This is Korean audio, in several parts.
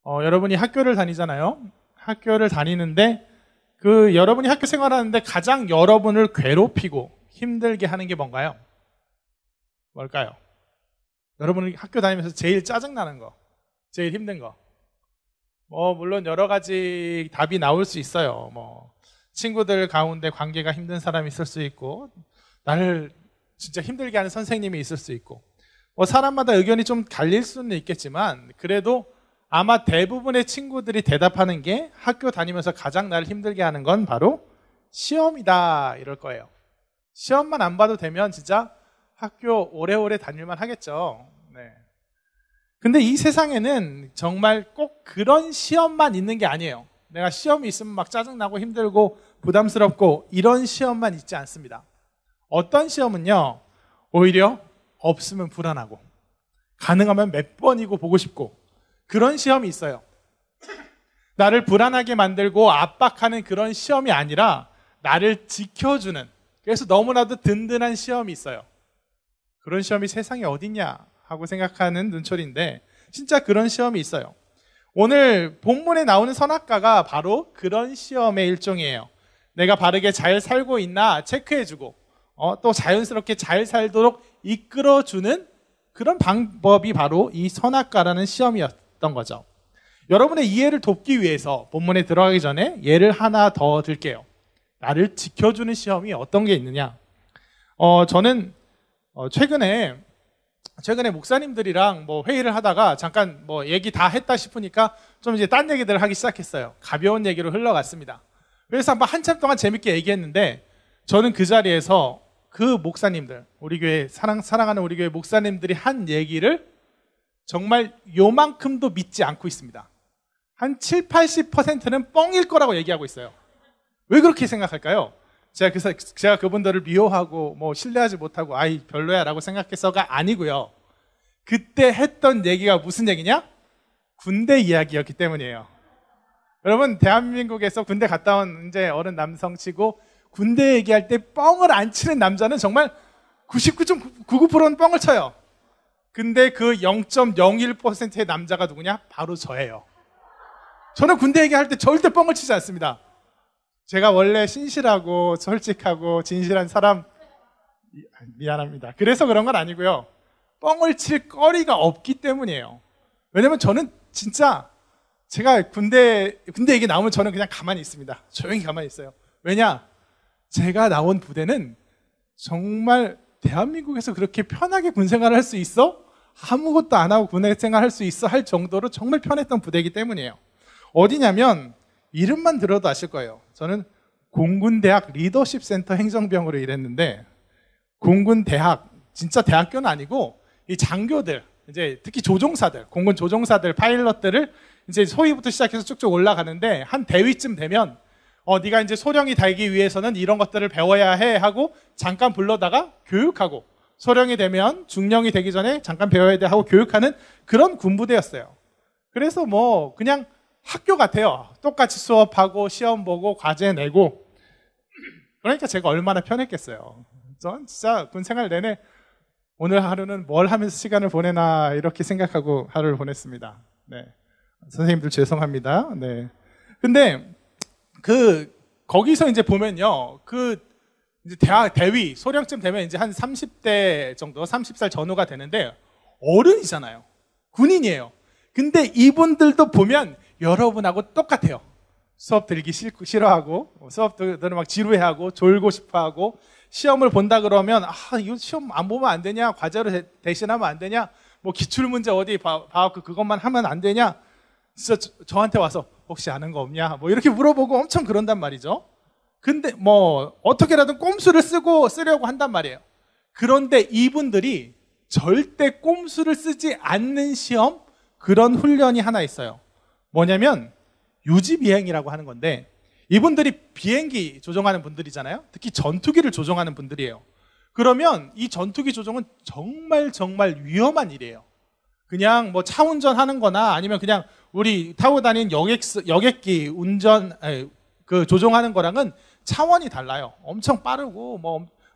여러분이 학교를 다니잖아요. 학교를 다니는데 여러분이 학교 생활하는데 가장 여러분을 괴롭히고 힘들게 하는 게 뭔가요? 뭘까요? 여러분이 학교 다니면서 제일 짜증나는 거, 제일 힘든 거. 물론 여러 가지 답이 나올 수 있어요. 친구들 가운데 관계가 힘든 사람이 있을 수 있고, 나를 진짜 힘들게 하는 선생님이 있을 수 있고, 사람마다 의견이 좀 갈릴 수는 있겠지만, 그래도 아마 대부분의 친구들이 대답하는 게 학교 다니면서 가장 나를 힘들게 하는 건 바로 시험이다, 이럴 거예요. 시험만 안 봐도 되면 진짜 학교 오래오래 다닐만 하겠죠. 네. 근데 이 세상에는 정말 꼭 그런 시험만 있는 게 아니에요. 내가 시험이 있으면 막 짜증나고 힘들고 부담스럽고 이런 시험만 있지 않습니다. 어떤 시험은요, 오히려 없으면 불안하고 가능하면 몇 번이고 보고 싶고 그런 시험이 있어요. 나를 불안하게 만들고 압박하는 그런 시험이 아니라 나를 지켜주는, 그래서 너무나도 든든한 시험이 있어요. 그런 시험이 세상에 어딨냐 하고 생각하는 눈초리인데 진짜 그런 시험이 있어요. 오늘 본문에 나오는 선악과가 바로 그런 시험의 일종이에요. 내가 바르게 잘 살고 있나 체크해주고 또 자연스럽게 잘 살도록 이끌어주는 그런 방법이 바로 이 선악과라는 시험이었던 거죠. 여러분의 이해를 돕기 위해서 본문에 들어가기 전에 예를 하나 더 들게요. 나를 지켜주는 시험이 어떤 게 있느냐. 저는 최근에 목사님들이랑 회의를 하다가 잠깐 얘기 다 했다 싶으니까 좀 이제 딴 얘기들을 하기 시작했어요. 가벼운 얘기로 흘러갔습니다. 그래서 한참 동안 재밌게 얘기했는데 저는 그 자리에서 그 목사님들, 우리 교회 사랑하는 우리 교회 목사님들이 한 얘기를 정말 요만큼도 믿지 않고 있습니다. 한 7, 80%는 뻥일 거라고 얘기하고 있어요. 왜 그렇게 생각할까요? 제가 그분들을 미워하고 신뢰하지 못하고 별로야 라고 생각해서가 아니고요. 그때 했던 얘기가 무슨 얘기냐? 군대 이야기였기 때문이에요. 여러분, 대한민국에서 군대 갔다 온 이제 어른 남성치고 군대 얘기할 때 뻥을 안 치는 남자는 정말 99.99%는 뻥을 쳐요. 근데 그 0.01%의 남자가 누구냐? 바로 저예요. 저는 군대 얘기할 때 절대 뻥을 치지 않습니다. 제가 원래 신실하고 솔직하고 진실한 사람, 미안합니다. 그래서 그런 건 아니고요. 뻥을 칠 거리가 없기 때문이에요. 왜냐면 저는 진짜 제가 군대 얘기 나오면 저는 그냥 가만히 있습니다. 조용히 가만히 있어요. 왜냐? 제가 나온 부대는 정말 대한민국에서 그렇게 편하게 군생활을 할 수 있어? 아무것도 안 하고 군생활 할 수 있어? 할 정도로 정말 편했던 부대이기 때문이에요. 어디냐면 이름만 들어도 아실 거예요. 저는 공군대학 리더십센터 행정병으로 일했는데, 공군대학, 진짜 대학교는 아니고 이 장교들, 이제 특히 조종사들, 공군 조종사들, 파일럿들을 이제 소위부터 시작해서 쭉쭉 올라가는데 한 대위쯤 되면 네가 이제 소령이 되기 위해서는 이런 것들을 배워야 해 하고 잠깐 불러다가 교육하고, 소령이 되면 중령이 되기 전에 잠깐 배워야 돼 하고 교육하는 그런 군부대였어요. 그래서 그냥 학교 같아요. 똑같이 수업하고 시험 보고 과제 내고. 그러니까 제가 얼마나 편했겠어요. 전 진짜 군생활 내내 오늘 하루는 뭘 하면서 시간을 보내나 이렇게 생각하고 하루를 보냈습니다. 네. 선생님들 죄송합니다. 네. 근데 거기서 이제 보면요. 이제 대위, 소령쯤 되면 이제 한 30대 정도, 30살 전후가 되는데 어른이잖아요. 군인이에요. 근데 이분들도 보면 여러분하고 똑같아요. 수업 들기 싫어하고, 수업 들으면 막 지루해하고, 졸고 싶어하고, 시험을 본다 그러면 이거 시험 안 보면 안 되냐? 과제로 대신하면 안 되냐? 기출문제 어디 봐갖고 그것만 하면 안 되냐? 진짜 저한테 와서 혹시 아는 거 없냐? 이렇게 물어보고 엄청 그런단 말이죠. 근데 어떻게라든 꼼수를 쓰려고 한단 말이에요. 그런데 이분들이 절대 꼼수를 쓰지 않는 시험, 그런 훈련이 하나 있어요. 뭐냐면 유지비행이라고 하는 건데, 이분들이 비행기 조종하는 분들이잖아요. 특히 전투기를 조종하는 분들이에요. 그러면 이 전투기 조종은 정말 정말 위험한 일이에요. 그냥 차 운전하는 거나 아니면 그냥 우리 타고 다니는 여객기 조종하는 거랑은 차원이 달라요. 엄청 빠르고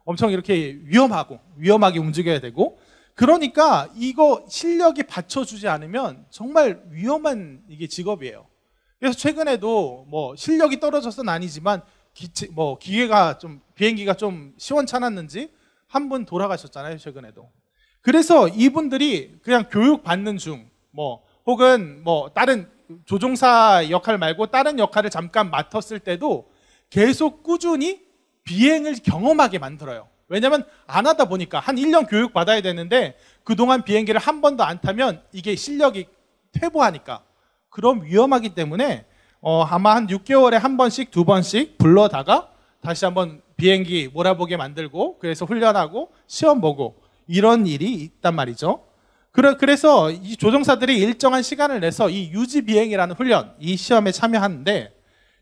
엄청 이렇게 위험하게 움직여야 되고, 그러니까 이거 실력이 받쳐주지 않으면 정말 위험한 이게 직업이에요. 그래서 최근에도 뭐 실력이 떨어져서는 아니지만 기계가 좀 비행기가 좀 시원찮았는지 한 분 돌아가셨잖아요, 최근에도. 그래서 이분들이 그냥 교육 받는 중, 혹은 다른 조종사 역할 말고 다른 역할을 잠깐 맡았을 때도 계속 꾸준히 비행을 경험하게 만들어요. 왜냐면 안 하다 보니까 한 1년 교육 받아야 되는데 그동안 비행기를 한 번도 안 타면 이게 실력이 퇴보하니까. 그럼 위험하기 때문에 아마 한 6개월에 한 번씩, 2번씩 불러다가 다시 한번 비행기 몰아보게 만들고, 그래서 훈련하고 시험 보고 이런 일이 있단 말이죠. 그래서 이 조종사들이 일정한 시간을 내서 이 유지 비행이라는 훈련, 이 시험에 참여하는데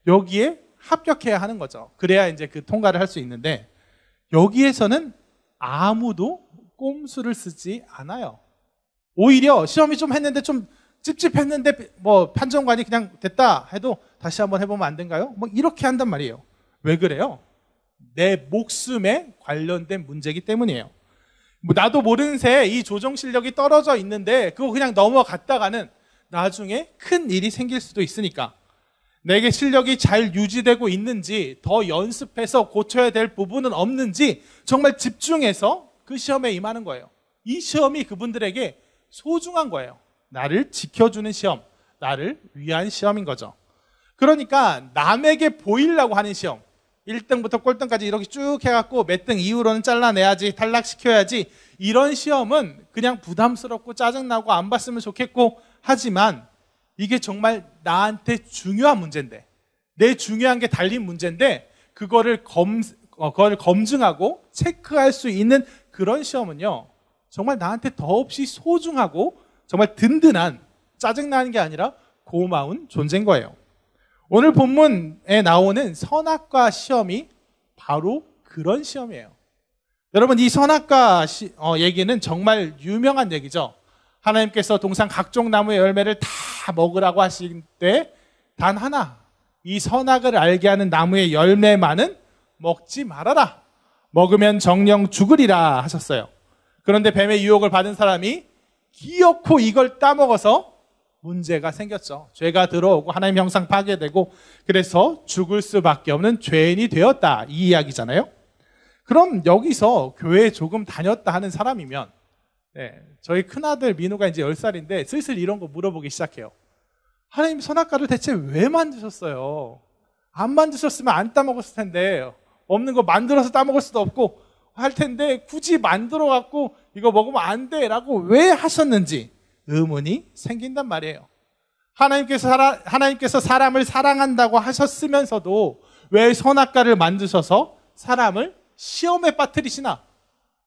여기에 합격해야 하는 거죠. 그래야 이제 그 통과를 할 수 있는데, 여기에서는 아무도 꼼수를 쓰지 않아요. 오히려 시험이 좀 했는데 좀 찝찝했는데 판정관이 그냥 됐다 해도 다시 한번 해보면 안 된가요? 이렇게 한단 말이에요. 왜 그래요? 내 목숨에 관련된 문제이기 때문이에요. 나도 모르는 새에 이 조종 실력이 떨어져 있는데 그거 그냥 넘어갔다가는 나중에 큰 일이 생길 수도 있으니까 내게 실력이 잘 유지되고 있는지, 더 연습해서 고쳐야 될 부분은 없는지 정말 집중해서 그 시험에 임하는 거예요. 이 시험이 그분들에게 소중한 거예요. 나를 지켜주는 시험, 나를 위한 시험인 거죠. 그러니까 남에게 보이려고 하는 시험, 1등부터 꼴등까지 이렇게 쭉 해갖고 몇 등 이후로는 잘라내야지, 탈락시켜야지, 이런 시험은 그냥 부담스럽고 짜증나고 안 봤으면 좋겠고 하지만 이게 정말 나한테 중요한 문제인데, 내 중요한 게 달린 문제인데 그거를 검증하고 체크할 수 있는 그런 시험은요, 정말 나한테 더없이 소중하고 정말 든든한, 짜증나는 게 아니라 고마운 존재인 거예요. 오늘 본문에 나오는 선악과 시험이 바로 그런 시험이에요. 여러분, 이 선악과 얘기는 정말 유명한 얘기죠. 하나님께서 동산 각종 나무의 열매를 다 먹으라고 하실 때 단 하나, 이 선악을 알게 하는 나무의 열매만은 먹지 말아라. 먹으면 정령 죽으리라 하셨어요. 그런데 뱀의 유혹을 받은 사람이 기어코 이걸 따먹어서 문제가 생겼죠. 죄가 들어오고 하나님 형상 파괴되고 그래서 죽을 수밖에 없는 죄인이 되었다, 이 이야기잖아요. 그럼 여기서 교회에 조금 다녔다 하는 사람이면, 저희 큰아들 민우가 이제 10살인데 슬슬 이런 거 물어보기 시작해요. 하나님 선악과를 대체 왜 만드셨어요? 안 만드셨으면 안 따먹었을 텐데, 없는 거 만들어서 따먹을 수도 없고 할 텐데 굳이 만들어 갖고 이거 먹으면 안 돼 라고 왜 하셨는지 의문이 생긴단 말이에요. 하나님께서 사람을 사랑한다고 하셨으면서도 왜 선악과를 만드셔서 사람을 시험에 빠뜨리시나?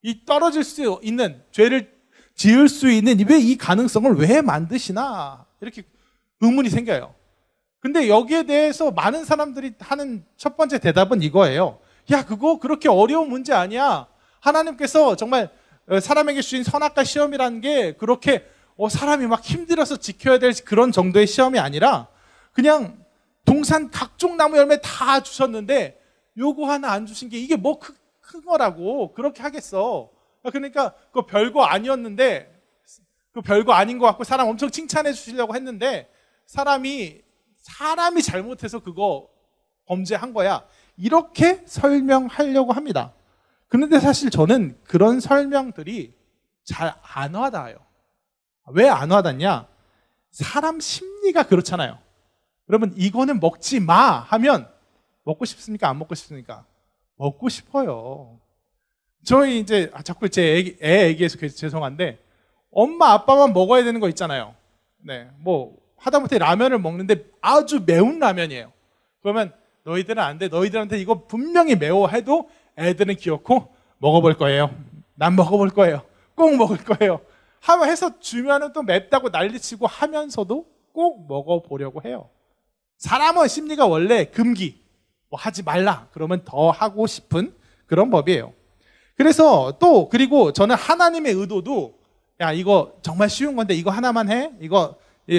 이 떨어질 수 있는, 죄를 지을 수 있는 왜 이 가능성을 왜 만드시나? 이렇게 의문이 생겨요. 근데 여기에 대해서 많은 사람들이 하는 첫 번째 대답은 이거예요. 야, 그거 그렇게 어려운 문제 아니야. 하나님께서 정말 사람에게 주신 선악과 시험이라는 게 그렇게 사람이 막 힘들어서 지켜야 될 그런 정도의 시험이 아니라 그냥 동산 각종 나무 열매 다 주셨는데 요거 하나 안 주신 게 이게 뭐 큰 거라고 그렇게 하겠어. 그러니까 그거 별거 아니었는데, 그 별거 아닌 것 같고 사람 엄청 칭찬해 주시려고 했는데 사람이 잘못해서 그거 범죄한 거야, 이렇게 설명하려고 합니다. 그런데 사실 저는 그런 설명들이 잘 안 와닿아요. 왜 안 와닿냐? 사람 심리가 그렇잖아요. 여러분, 이거는 먹지 마 하면 먹고 싶습니까? 안 먹고 싶습니까? 먹고 싶어요. 저희 이제 자꾸 제 애 얘기해서 죄송한데, 엄마 아빠만 먹어야 되는 거 있잖아요. 하다못해 라면을 먹는데 아주 매운 라면이에요. 그러면 너희들은 안 돼, 너희들한테 이거 분명히 매워 해도 애들은 기어코 먹어볼 거예요. 난 먹어볼 거예요. 꼭 먹을 거예요. 해서 주면은 또 맵다고 난리치고 하면서도 꼭 먹어보려고 해요. 사람의 심리가 원래 금기, 하지 말라 그러면 더 하고 싶은 그런 법이에요. 그래서 그리고 저는 하나님의 의도도, 야, 이거 정말 쉬운 건데 이거 하나만 해? 이거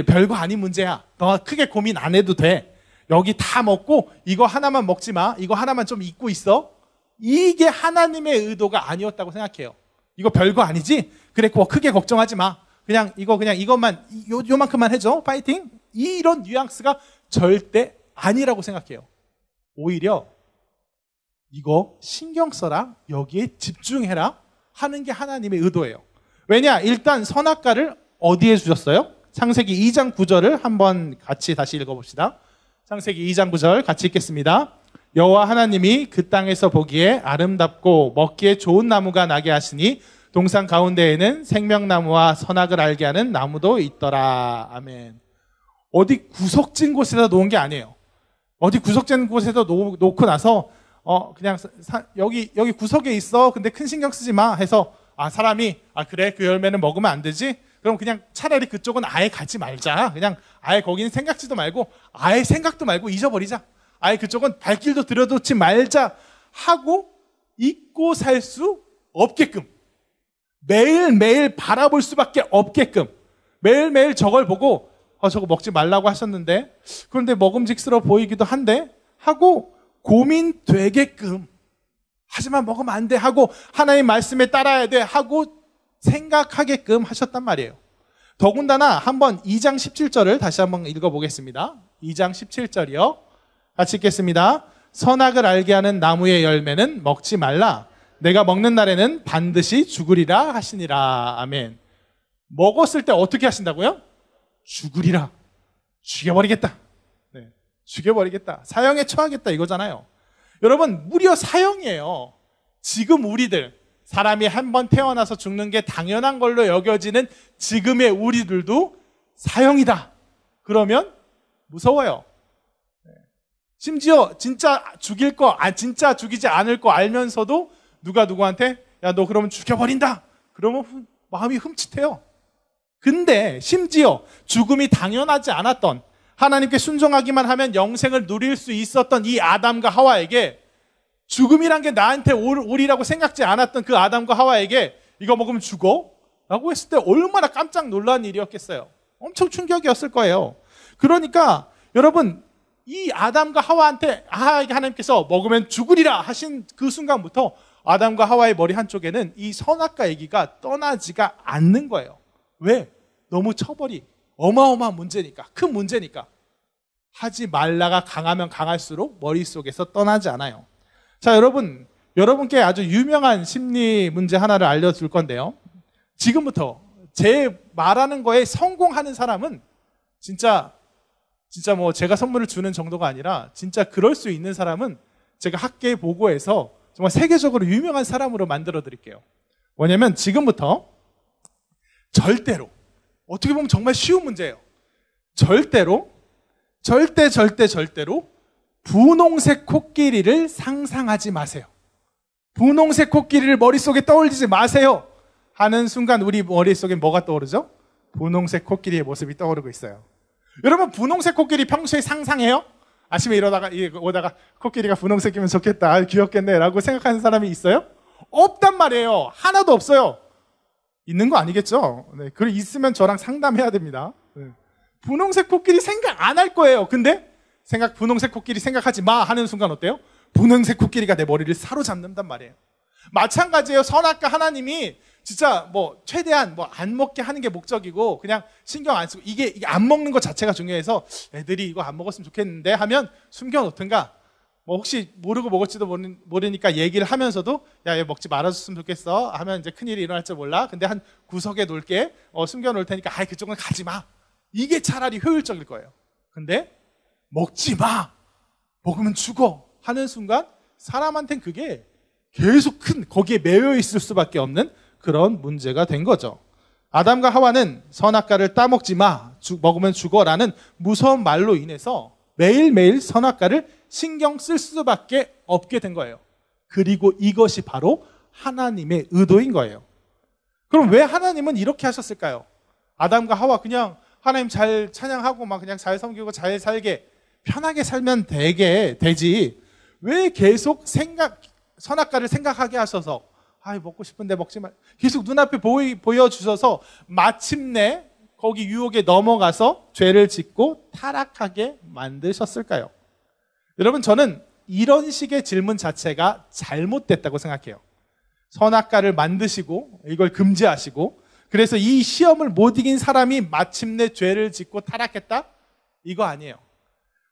별거 아닌 문제야. 더 크게 고민 안 해도 돼. 여기 다 먹고 이거 하나만 먹지 마. 이거 하나만 좀 잊고 있어. 이게 하나님의 의도가 아니었다고 생각해요. 이거 별거 아니지? 그래, 크게 걱정하지 마. 그냥 이것만 요만큼만 해줘. 파이팅. 이런 뉘앙스가 절대 아니라고 생각해요. 오히려 이거 신경 써라, 여기에 집중해라 하는 게 하나님의 의도예요. 왜냐? 일단 선악과를 어디에 주셨어요? 창세기 2장 9절을 한번 같이 다시 읽어봅시다. 창세기 2장 9절 같이 읽겠습니다. 여호와 하나님이 그 땅에서 보기에 아름답고 먹기에 좋은 나무가 나게 하시니 동산 가운데에는 생명나무와 선악을 알게 하는 나무도 있더라. 아멘. 어디 구석진 곳에다 놓은 게 아니에요. 어디 구석진 곳에다 놓고 나서 그냥 여기 구석에 있어. 근데 큰 신경 쓰지 마 해서 사람이 그래, 그 열매는 먹으면 안 되지? 그럼 그냥 차라리 그쪽은 아예 가지 말자. 그냥 아예 거기는 생각지도 말고 아예 생각도 말고 잊어버리자. 아예 그쪽은 발길도 들여놓지 말자 하고 잊고 살 수 없게끔, 매일매일 바라볼 수밖에 없게끔, 매일매일 저걸 보고 저거 먹지 말라고 하셨는데 그런데 먹음직스러워 보이기도 한데 하고 고민되게끔, 하지만 먹으면 안 돼 하고 하나님 말씀에 따라야 돼 하고 생각하게끔 하셨단 말이에요. 더군다나 한번 2장 17절을 다시 한번 읽어보겠습니다. 2장 17절이요. 같이 읽겠습니다. 선악을 알게 하는 나무의 열매는 먹지 말라. 내가 먹는 날에는 반드시 죽으리라 하시니라. 아멘. 먹었을 때 어떻게 하신다고요? 죽으리라. 죽여버리겠다. 네, 죽여버리겠다. 사형에 처하겠다 이거잖아요. 여러분, 무려 사형이에요. 지금 우리들, 사람이 한번 태어나서 죽는 게 당연한 걸로 여겨지는 지금의 우리들도 사형이다. 그러면 무서워요. 심지어 진짜 죽일 거, 진짜 죽이지 않을 거 알면서도 누가 누구한테 야, 너 그러면 죽여버린다. 그러면 마음이 흠칫해요. 근데 심지어 죽음이 당연하지 않았던, 하나님께 순종하기만 하면 영생을 누릴 수 있었던 이 아담과 하와에게 죽음이란 게 나한테 오리라고 생각지 않았던 그 아담과 하와에게 이거 먹으면 죽어? 라고 했을 때 얼마나 깜짝 놀란 일이었겠어요. 엄청 충격이었을 거예요. 그러니까 여러분, 이 아담과 하와한테 하나님께서 먹으면 죽으리라 하신 그 순간부터 아담과 하와의 머리 한쪽에는 이 선악과 얘기가 떠나지가 않는 거예요. 왜? 너무 처벌이 어마어마한 문제니까, 큰 문제니까. 하지 말라가 강하면 강할수록 머릿속에서 떠나지 않아요. 자, 여러분께 아주 유명한 심리 문제 하나를 알려줄 건데요. 지금부터 제 말하는 거에 성공하는 사람은 진짜 뭐 제가 선물을 주는 정도가 아니라 진짜 그럴 수 있는 사람은 제가 학계에 보고해서 정말 세계적으로 유명한 사람으로 만들어 드릴게요. 뭐냐면 지금부터 절대로, 어떻게 보면 정말 쉬운 문제예요. 절대로 분홍색 코끼리를 상상하지 마세요. 분홍색 코끼리를 머릿속에 떠올리지 마세요 하는 순간 우리 머릿속에 뭐가 떠오르죠? 분홍색 코끼리의 모습이 떠오르고 있어요. 여러분, 분홍색 코끼리 평소에 상상해요? 아침에 오다가 코끼리가 분홍색이면 좋겠다, 귀엽겠네 라고 생각하는 사람이 있어요? 없단 말이에요. 하나도 없어요. 있는 거 아니겠죠? 네, 그걸 있으면 저랑 상담해야 됩니다. 네. 분홍색 코끼리 생각 안 할 거예요. 근데 분홍색 코끼리 생각하지 마 하는 순간 어때요? 분홍색 코끼리가 내 머리를 사로잡는단 말이에요. 마찬가지예요. 선악과 하나님이 진짜 최대한 안 먹게 하는 게 목적이고 그냥 신경 안 쓰고 이게 안 먹는 것 자체가 중요해서 애들이 이거 안 먹었으면 좋겠는데 하면 숨겨놓든가, 혹시 모르고 먹을지도 모르니까 얘기를 하면서도 야, 얘 먹지 말아줬으면 좋겠어 하면 이제 큰일이 일어날 줄 몰라. 근데 한 구석에 놓을게, 숨겨놓을 테니까 그쪽은 가지 마. 이게 차라리 효율적일 거예요. 근데 먹지 마, 먹으면 죽어 하는 순간 사람한테는 그게 계속 거기에 매여 있을 수밖에 없는 그런 문제가 된 거죠. 아담과 하와는 선악과를 따먹지 마, 먹으면 죽어라는 무서운 말로 인해서 매일매일 선악과를 신경 쓸 수밖에 없게 된 거예요. 그리고 이것이 바로 하나님의 의도인 거예요. 그럼 왜 하나님은 이렇게 하셨을까요? 아담과 하와 그냥 하나님 잘 찬양하고 그냥 잘 섬기고 잘 살게, 편하게 살면 되지. 왜 계속 선악과를 생각하게 하셔서 먹고 싶은데 먹지 말, 계속 눈앞에 보여주셔서 마침내 거기 유혹에 넘어가서 죄를 짓고 타락하게 만드셨을까요? 여러분, 저는 이런 식의 질문 자체가 잘못됐다고 생각해요. 선악과를 만드시고 이걸 금지하시고, 그래서 이 시험을 못 이긴 사람이 마침내 죄를 짓고 타락했다? 이거 아니에요.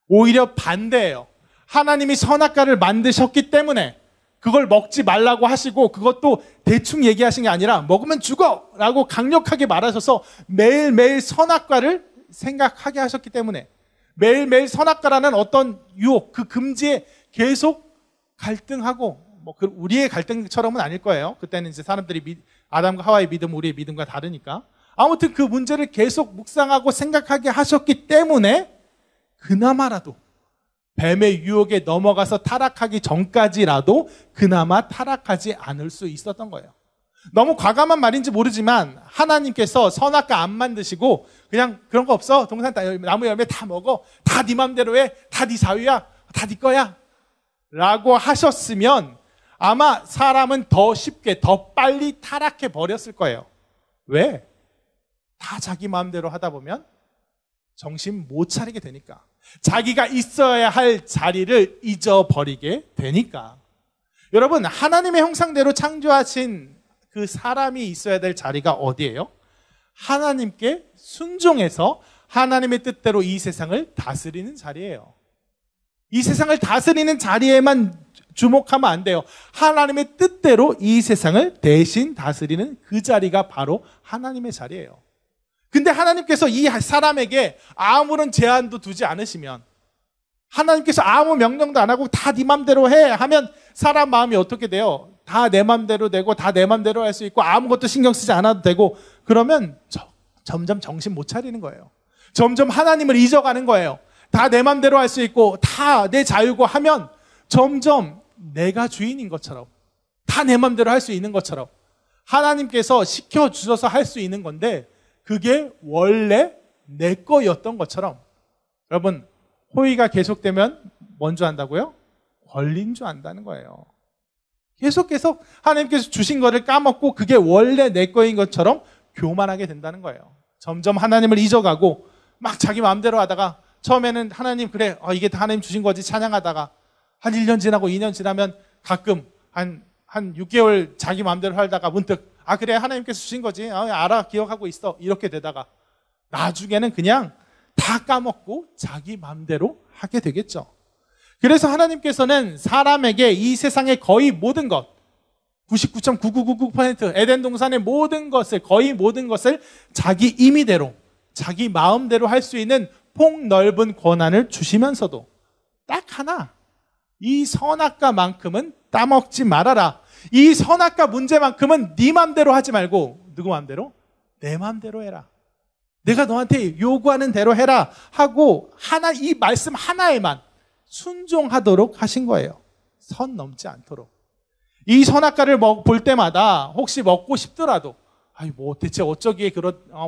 오히려 반대예요. 하나님이 선악과를 만드셨기 때문에 그걸 먹지 말라고 하시고, 그것도 대충 얘기하신 게 아니라 먹으면 죽어! 라고 강력하게 말하셔서 매일매일 선악과를 생각하게 하셨기 때문에, 매일매일 선악과라는 어떤 유혹, 그 금지에 계속 갈등하고, 우리의 갈등처럼은 아닐 거예요. 그때는 이제 사람들이 아담과 하와의 믿음, 우리의 믿음과 다르니까. 아무튼 그 문제를 계속 묵상하고 생각하게 하셨기 때문에 그나마라도 뱀의 유혹에 넘어가서 타락하기 전까지라도 그나마 타락하지 않을 수 있었던 거예요. 너무 과감한 말인지 모르지만 하나님께서 선악과 안 만드시고 그냥 그런 거 없어, 동산 나무 열매 다 먹어, 다 네 맘대로 해, 다 네 사위야, 다 네 거야 라고 하셨으면 아마 사람은 더 쉽게, 더 빨리 타락해 버렸을 거예요. 왜? 다 자기 마음대로 하다 보면 정신 못 차리게 되니까. 자기가 있어야 할 자리를 잊어버리게 되니까. 여러분, 하나님의 형상대로 창조하신 그 사람이 있어야 될 자리가 어디예요? 하나님께 순종해서 하나님의 뜻대로 이 세상을 다스리는 자리예요. 이 세상을 다스리는 자리에만 주목하면 안 돼요. 하나님의 뜻대로 이 세상을 대신 다스리는 그 자리가 바로 하나님의 자리예요. 근데 하나님께서 이 사람에게 아무런 제한도 두지 않으시면, 하나님께서 아무 명령도 안 하고 다 네 맘대로 해 하면 사람 마음이 어떻게 돼요? 다 내 맘대로 되고 다 내 맘대로 할 수 있고 아무것도 신경 쓰지 않아도 되고, 그러면 점점 정신 못 차리는 거예요. 점점 하나님을 잊어가는 거예요. 다 내 맘대로 할 수 있고 다 내 자유고 하면 점점 내가 주인인 것처럼, 다 내 맘대로 할 수 있는 것처럼, 하나님께서 시켜주셔서 할 수 있는 건데 그게 원래 내 거였던 것처럼. 여러분, 호의가 계속되면 뭔 줄 안다고요? 권리인 줄 안다는 거예요. 계속 하나님께서 주신 거를 까먹고 그게 원래 내 거인 것처럼 교만하게 된다는 거예요. 점점 하나님을 잊어가고 막 자기 마음대로 하다가, 처음에는 하나님 그래, 이게 다 하나님 주신 거지 찬양하다가 한 1년 지나고 2년 지나면 가끔 한 6개월 자기 마음대로 살다가 문득 그래, 하나님께서 주신 거지, 알아, 기억하고 있어, 이렇게 되다가 나중에는 그냥 다 까먹고 자기 마음대로 하게 되겠죠. 그래서 하나님께서는 사람에게 이 세상의 거의 모든 것, 99.9999% 에덴 동산의 모든 것을, 거의 모든 것을 자기 임의대로, 자기 마음대로 할 수 있는 폭넓은 권한을 주시면서도 딱 하나, 이 선악과만큼은 따먹지 말아라. 이 선악과 문제만큼은 네 맘대로 하지 말고 누구 맘대로? 내 맘대로 해라. 내가 너한테 요구하는 대로 해라 하고 이 말씀 하나에만 순종하도록 하신 거예요. 선 넘지 않도록. 이 선악과를 볼 때마다 혹시 먹고 싶더라도, 대체 어쩌기에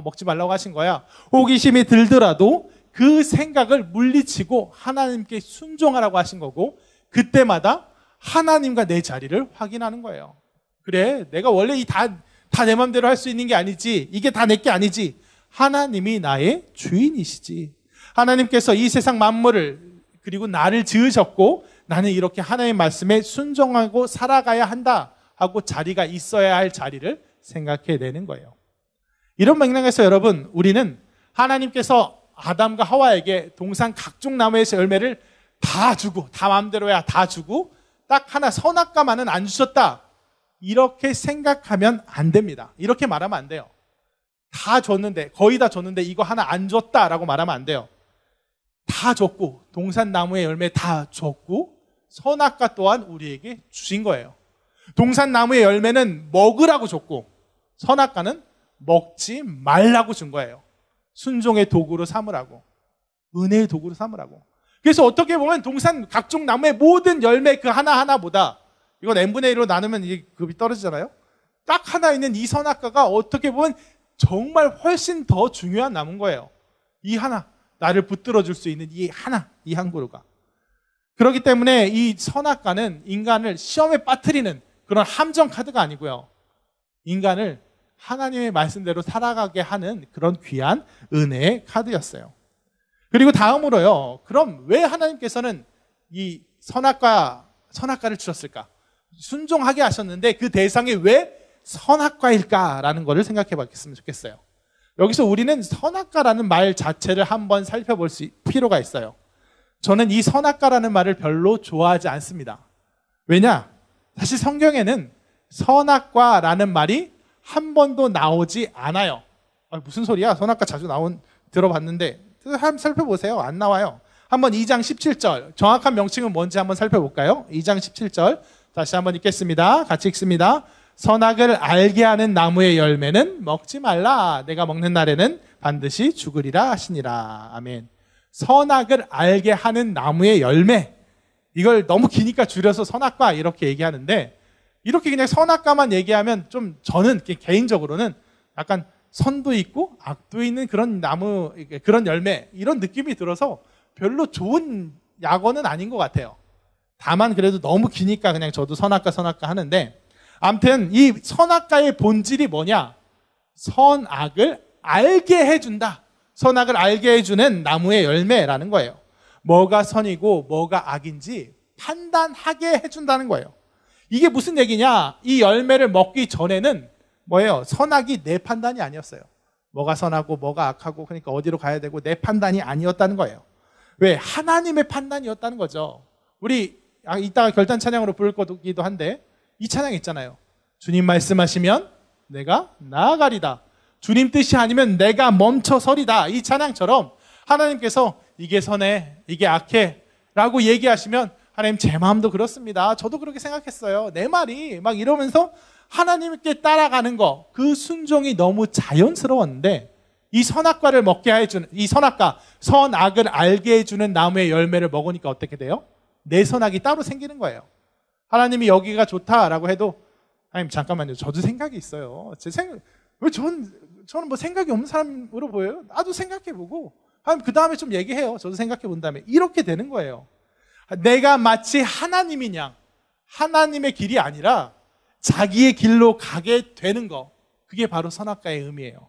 먹지 말라고 하신 거야, 호기심이 들더라도 그 생각을 물리치고 하나님께 순종하라고 하신 거고, 그때마다 하나님과 내 자리를 확인하는 거예요. 그래, 내가 원래 다 내 맘대로 할 수 있는 게 아니지, 이게 다 내 게 아니지, 하나님이 나의 주인이시지. 하나님께서 이 세상 만물을 그리고 나를 지으셨고 나는 이렇게 하나님의 말씀에 순종하고 살아가야 한다 하고 자리가 있어야 할 자리를 생각해내는 거예요. 이런 맥락에서 여러분, 우리는 하나님께서 아담과 하와에게 동산 각종 나무의 열매를 다 주고, 다 마음대로 해야 다 주고 딱 하나 선악과만은 안 주셨다, 이렇게 생각하면 안 됩니다. 이렇게 말하면 안 돼요. 다 줬는데, 거의 다 줬는데 이거 하나 안 줬다라고 말하면 안 돼요. 다 줬고, 동산 나무의 열매 다 줬고, 선악과 또한 우리에게 주신 거예요. 동산 나무의 열매는 먹으라고 줬고, 선악과는 먹지 말라고 준 거예요. 순종의 도구로 삼으라고, 은혜의 도구로 삼으라고. 그래서 어떻게 보면 동산 각종 나무의 모든 열매 그 하나하나보다, 이건 n분의 1로 나누면 이게 급이 떨어지잖아요. 딱 하나 있는 이 선악과가 어떻게 보면 정말 훨씬 더 중요한 나무인 거예요. 이 하나, 나를 붙들어 줄 수 있는 이 하나, 이 한 그루가. 그렇기 때문에 이 선악과는 인간을 시험에 빠뜨리는 그런 함정 카드가 아니고요, 인간을 하나님의 말씀대로 살아가게 하는 그런 귀한 은혜의 카드였어요. 그리고 다음으로요, 그럼 왜 하나님께서는 이 선악과를 주셨을까? 순종하게 하셨는데 그 대상이 왜 선악과일까라는 것을 생각해 봤으면 좋겠어요. 여기서 우리는 선악과라는 말 자체를 한번 살펴볼 필요가 있어요. 저는 이 선악과라는 말을 별로 좋아하지 않습니다. 왜냐? 사실 성경에는 선악과라는 말이 한 번도 나오지 않아요. 무슨 소리야? 선악과 자주 들어봤는데 한번 살펴보세요. 안 나와요. 한번 2장 17절 정확한 명칭은 뭔지 한번 살펴볼까요? 2장 17절 다시 한번 읽겠습니다. 같이 읽습니다. 선악을 알게 하는 나무의 열매는 먹지 말라. 내가 먹는 날에는 반드시 죽으리라 하시니라. 아멘. 선악을 알게 하는 나무의 열매. 이걸 너무 기니까 줄여서 선악과 이렇게 얘기하는데 이렇게 그냥 선악과만 얘기하면 좀 저는 개인적으로는 약간 선도 있고 악도 있는 그런 나무, 그런 열매 이런 느낌이 들어서 별로 좋은 약어는 아닌 것 같아요. 다만 그래도 너무 기니까 그냥 저도 선악과 하는데 아무튼 이 선악과의 본질이 뭐냐? 선악을 알게 해준다. 선악을 알게 해주는 나무의 열매라는 거예요. 뭐가 선이고 뭐가 악인지 판단하게 해준다는 거예요. 이게 무슨 얘기냐? 이 열매를 먹기 전에는 뭐예요? 선악이 내 판단이 아니었어요. 뭐가 선하고 뭐가 악하고 그러니까 어디로 가야 되고 내 판단이 아니었다는 거예요. 왜? 하나님의 판단이었다는 거죠. 우리 이따가 결단 찬양으로 부를 거기도 한데 이 찬양 있잖아요. 주님 말씀하시면 내가 나아가리다. 주님 뜻이 아니면 내가 멈춰서리다. 이 찬양처럼 하나님께서 이게 선해, 이게 악해 라고 얘기하시면 하나님 제 마음도 그렇습니다. 저도 그렇게 생각했어요. 내 말이 막 이러면서 하나님께 따라가는 거, 그 순종이 너무 자연스러웠는데 이 선악과를 먹게 해주는, 이 선악과, 선악을 알게 해주는 나무의 열매를 먹으니까 어떻게 돼요? 내 선악이 따로 생기는 거예요. 하나님이 여기가 좋다라고 해도 하나님 잠깐만요. 저도 생각이 있어요. 왜 저는 뭐 생각이 없는 사람으로 보여요? 나도 생각해보고 하나님 그 다음에 좀 얘기해요. 저도 생각해본 다음에 이렇게 되는 거예요. 내가 마치 하나님이냐 하나님의 길이 아니라 자기의 길로 가게 되는 거, 그게 바로 선악과의 의미예요.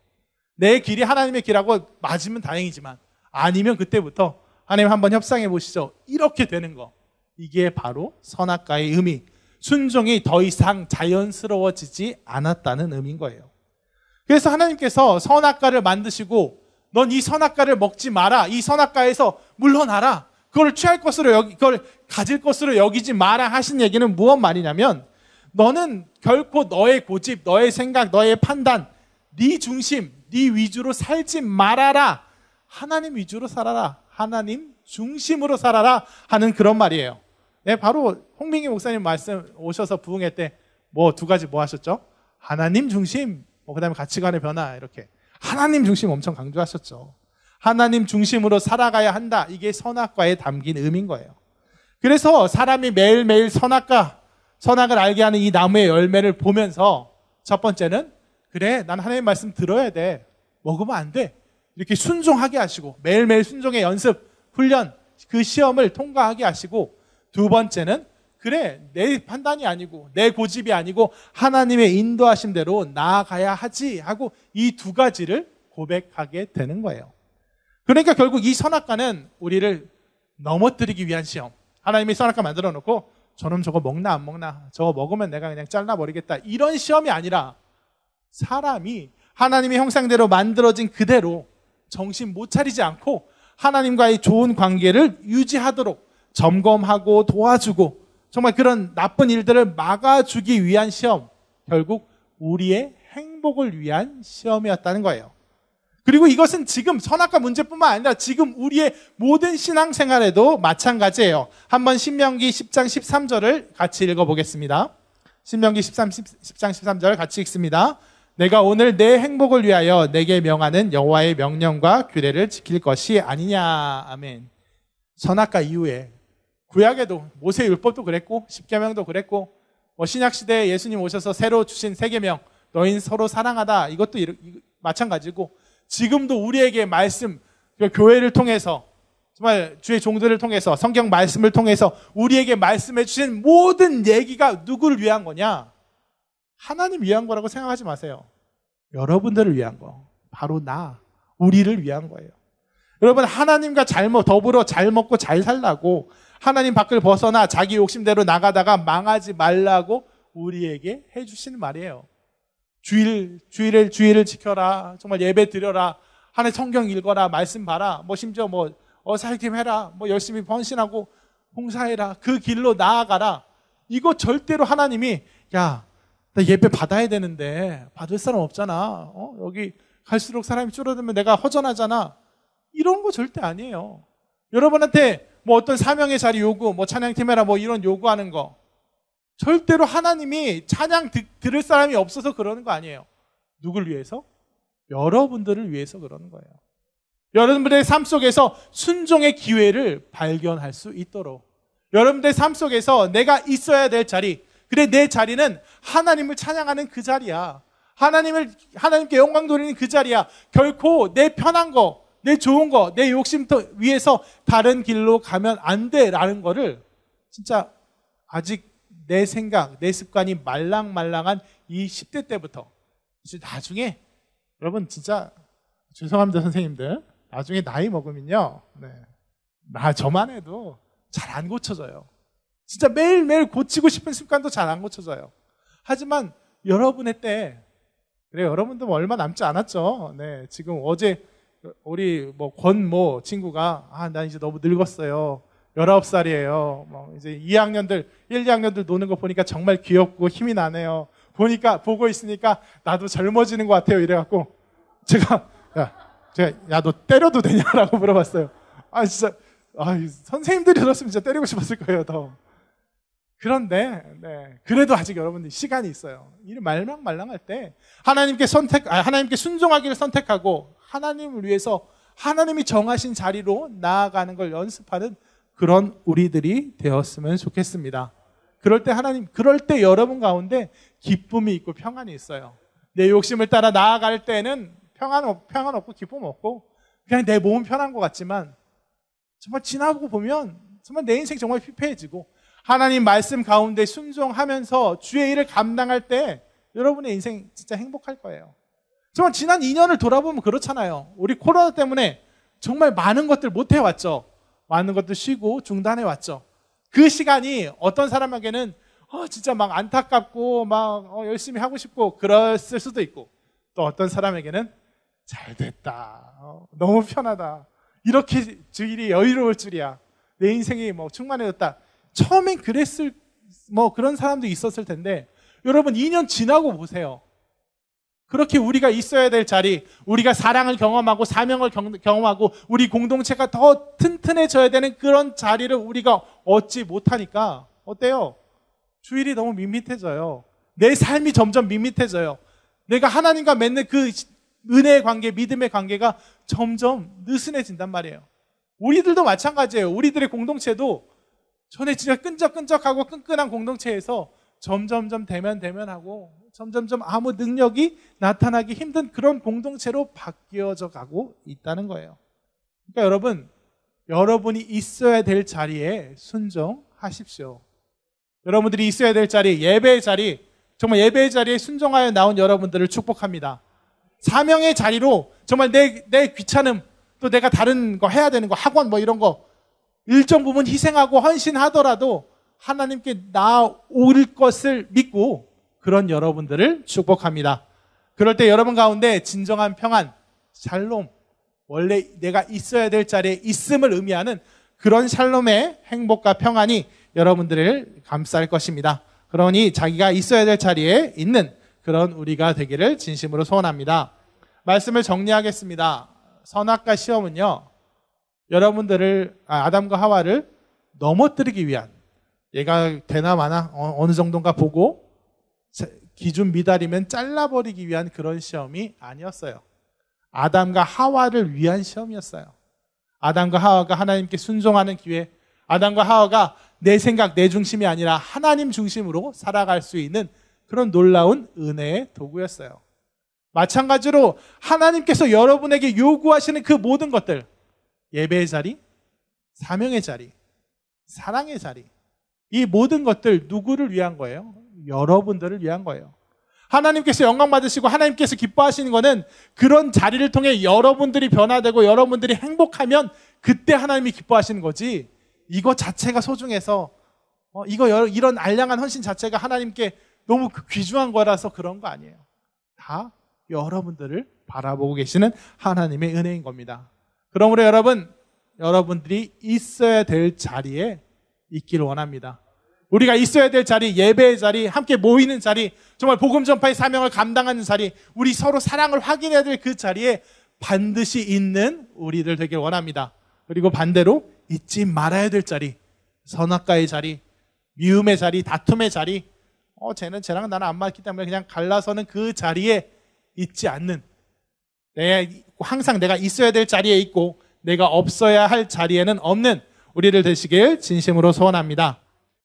내 길이 하나님의 길하고 맞으면 다행이지만 아니면 그때부터 하나님 한번 협상해 보시죠. 이렇게 되는 거, 이게 바로 선악과의 의미, 순종이 더 이상 자연스러워지지 않았다는 의미인 거예요. 그래서 하나님께서 선악과를 만드시고 넌 이 선악과를 먹지 마라, 이 선악과에서 물러나라, 그걸 취할 것으로 그걸 가질 것으로 여기지 마라 하신 얘기는 무엇 말이냐면 너는 결코 너의 고집, 너의 생각, 너의 판단, 네 중심, 네 위주로 살지 말아라. 하나님 위주로 살아라. 하나님 중심으로 살아라 하는 그런 말이에요. 네, 바로 홍민기 목사님 말씀 오셔서 부흥회 때 뭐 두 가지 뭐 하셨죠? 하나님 중심, 그다음에 가치관의 변화, 이렇게 하나님 중심 엄청 강조하셨죠. 하나님 중심으로 살아가야 한다. 이게 선악과에 담긴 의미인 거예요. 그래서 사람이 매일매일 선악을 알게 하는 이 나무의 열매를 보면서 첫 번째는 그래, 난 하나님 말씀 들어야 돼. 먹으면 안 돼. 이렇게 순종하게 하시고 매일매일 순종의 연습, 훈련, 그 시험을 통과하게 하시고 두 번째는 그래, 내 판단이 아니고 내 고집이 아니고 하나님의 인도하심대로 나아가야 하지 하고 이 두 가지를 고백하게 되는 거예요. 그러니까 결국 이 선악과는 우리를 넘어뜨리기 위한 시험. 하나님이 선악과 만들어 놓고 저놈 저거 먹나 안 먹나, 저거 먹으면 내가 그냥 잘라버리겠다, 이런 시험이 아니라 사람이 하나님의 형상대로 만들어진 그대로 정신 못 차리지 않고 하나님과의 좋은 관계를 유지하도록 점검하고 도와주고 정말 그런 나쁜 일들을 막아주기 위한 시험, 결국 우리의 행복을 위한 시험이었다는 거예요. 그리고 이것은 지금 선악과 문제뿐만 아니라 지금 우리의 모든 신앙생활에도 마찬가지예요. 한번 신명기 10장 13절을 같이 읽어보겠습니다. 신명기 10장 13절 같이 읽습니다. 내가 오늘 내 행복을 위하여 내게 명하는 여호와의 명령과 규례를 지킬 것이 아니냐. 아멘. 선악과 이후에 구약에도 모세 율법도 그랬고 십계명도 그랬고 신약 시대에 예수님 오셔서 새로 주신 세계명, 너희는 서로 사랑하다, 이것도 마찬가지고 지금도 우리에게 말씀, 교회를 통해서 정말 주의 종들을 통해서 성경 말씀을 통해서 우리에게 말씀해 주신 모든 얘기가 누구를 위한 거냐? 하나님 위한 거라고 생각하지 마세요. 여러분들을 위한 거, 바로 우리를 위한 거예요. 여러분, 하나님과 더불어 잘 먹고 잘 살라고, 하나님 밖을 벗어나 자기 욕심대로 나가다가 망하지 말라고 우리에게 해주시는 말이에요. 주일을 지켜라. 정말 예배 드려라. 하나님 성경 읽어라. 말씀 봐라. 심지어 어사이팀 해라. 열심히 헌신하고 봉사해라. 그 길로 나아가라. 이거 절대로 하나님이 야, 나 예배 받아야 되는데 받을 사람 없잖아. 여기 갈수록 사람이 줄어들면 내가 허전하잖아. 이런 거 절대 아니에요. 여러분한테 어떤 사명의 자리 요구, 찬양팀 해라 이런 요구하는 거 절대로 하나님이 찬양 들을 사람이 없어서 그러는 거 아니에요. 누굴 위해서? 여러분들을 위해서 그러는 거예요. 여러분들의 삶 속에서 순종의 기회를 발견할 수 있도록, 여러분들의 삶 속에서 내가 있어야 될 자리, 그래 내 자리는 하나님을 찬양하는 그 자리야. 하나님께 영광 돌리는 그 자리야. 결코 내 편한 거, 내 좋은 거, 내 욕심 위해서 다른 길로 가면 안 돼라는 거를 진짜 아직 내 생각, 내 습관이 말랑말랑한 이 10대 때부터 나중에 여러분 진짜 죄송합니다 선생님들, 나중에 나이 먹으면요, 저만 해도 잘 안 고쳐져요. 진짜 매일매일 고치고 싶은 습관도 잘 안 고쳐져요. 하지만 여러분의 때, 그래 여러분도 얼마 남지 않았죠. 지금 어제 우리 권모 친구가 난 이제 너무 늙었어요. 19살이에요. 이제 2학년들, 1, 2학년들 노는 거 보니까 정말 귀엽고 힘이 나네요. 보고 있으니까 나도 젊어지는 것 같아요. 이래갖고 제가 야, 너 때려도 되냐라고 물어봤어요. 진짜, 선생님들이 들었으면 진짜 때리고 싶었을 거예요, 더. 그런데, 그래도 아직 여러분들 시간이 있어요. 이 말랑말랑할 때, 하나님께 순종하기를 선택하고, 하나님을 위해서 하나님이 정하신 자리로 나아가는 걸 연습하는 그런 우리들이 되었으면 좋겠습니다. 그럴 때 여러분 가운데 기쁨이 있고 평안이 있어요. 내 욕심을 따라 나아갈 때는 평안 없고 기쁨 없고 그냥 내 몸은 편한 것 같지만 정말 지나고 보면 정말 내 인생 정말 피폐해지고, 하나님 말씀 가운데 순종하면서 주의 일을 감당할 때 여러분의 인생 진짜 행복할 거예요. 정말 지난 2년을 돌아보면 그렇잖아요. 우리 코로나 때문에 정말 많은 것들 못 해왔죠. 많은 것들 쉬고 중단해왔죠. 그 시간이 어떤 사람에게는 진짜 막 안타깝고 열심히 하고 싶고 그랬을 수도 있고, 또 어떤 사람에게는 잘 됐다, 너무 편하다, 이렇게 주일이 여유로울 줄이야, 내 인생이 충만해졌다. 처음엔 그랬을 그런 사람도 있었을 텐데, 여러분 2년 지나고 보세요. 그렇게 우리가 있어야 될 자리, 우리가 사랑을 경험하고 사명을 경험하고 우리 공동체가 더 튼튼해져야 되는 그런 자리를 우리가 얻지 못하니까 어때요? 주일이 너무 밋밋해져요. 내 삶이 점점 밋밋해져요. 내가 하나님과 맺는 그 은혜의 관계, 믿음의 관계가 점점 느슨해진단 말이에요. 우리들도 마찬가지예요. 우리들의 공동체도 전에 진짜 끈적끈적하고 끈끈한 공동체에서 점점점 대면하고 점점점 아무 능력이 나타나기 힘든 그런 공동체로 바뀌어져 가고 있다는 거예요. 그러니까 여러분이 있어야 될 자리에 순종하십시오. 여러분들이 있어야 될 자리, 예배의 자리, 정말 예배의 자리에 순종하여 나온 여러분들을 축복합니다. 사명의 자리로 정말 내 귀찮음, 또 내가 다른 거 해야 되는 거, 학원 이런 거 일정 부분 희생하고 헌신하더라도 하나님께 나올 것을 믿고 그런 여러분들을 축복합니다. 그럴 때 여러분 가운데 진정한 평안, 샬롬, 원래 내가 있어야 될 자리에 있음을 의미하는 그런 샬롬의 행복과 평안이 여러분들을 감쌀 것입니다. 그러니 자기가 있어야 될 자리에 있는 그런 우리가 되기를 진심으로 소원합니다. 말씀을 정리하겠습니다. 선악과 시험은요, 여러분들을, 아담과 하와를 넘어뜨리기 위한, 얘가 되나 마나 어느 정도인가 보고 기준 미달이면 잘라버리기 위한 그런 시험이 아니었어요. 아담과 하와를 위한 시험이었어요. 아담과 하와가 하나님께 순종하는 기회, 아담과 하와가 내 생각, 내 중심이 아니라 하나님 중심으로 살아갈 수 있는 그런 놀라운 은혜의 도구였어요. 마찬가지로 하나님께서 여러분에게 요구하시는 그 모든 것들, 예배의 자리, 사명의 자리, 사랑의 자리, 이 모든 것들 누구를 위한 거예요? 여러분들을 위한 거예요. 하나님께서 영광 받으시고 하나님께서 기뻐하시는 것은 그런 자리를 통해 여러분들이 변화되고 여러분들이 행복하면 그때 하나님이 기뻐하시는 거지, 이거 자체가 소중해서 이런 알량한 헌신 자체가 하나님께 너무 귀중한 거라서 그런 거 아니에요. 다 여러분들을 바라보고 계시는 하나님의 은혜인 겁니다. 그러므로 여러분들이 있어야 될 자리에 있기를 원합니다. 우리가 있어야 될 자리, 예배의 자리, 함께 모이는 자리, 정말 복음 전파의 사명을 감당하는 자리, 우리 서로 사랑을 확인해야 될 그 자리에 반드시 있는 우리들 되길 원합니다. 그리고 반대로 잊지 말아야 될 자리, 선악과의 자리, 미움의 자리, 다툼의 자리, 쟤는 쟤랑 나는 안 맞기 때문에 그냥 갈라서는 그 자리에 있지 않는, 항상 내가 있어야 될 자리에 있고 내가 없어야 할 자리에는 없는 우리를 되시길 진심으로 소원합니다.